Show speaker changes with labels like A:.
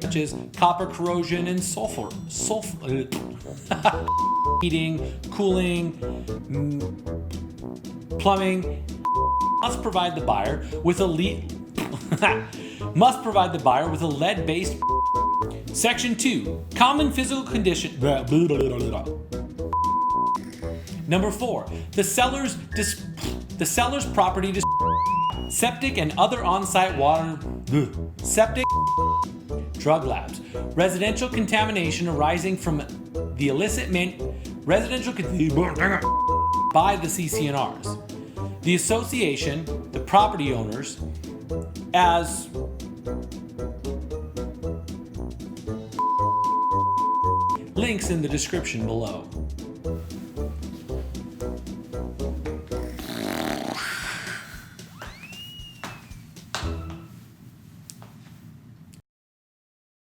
A: such as copper corrosion and sulfur heating, cooling, plumbing, must provide the buyer with a lead-based. Section 2, common physical condition. Number 4, the seller's property septic and other on-site water, septic, drug labs, residential contamination arising from the illicit by the CCNRs, the association, the property owners, as links in the description below.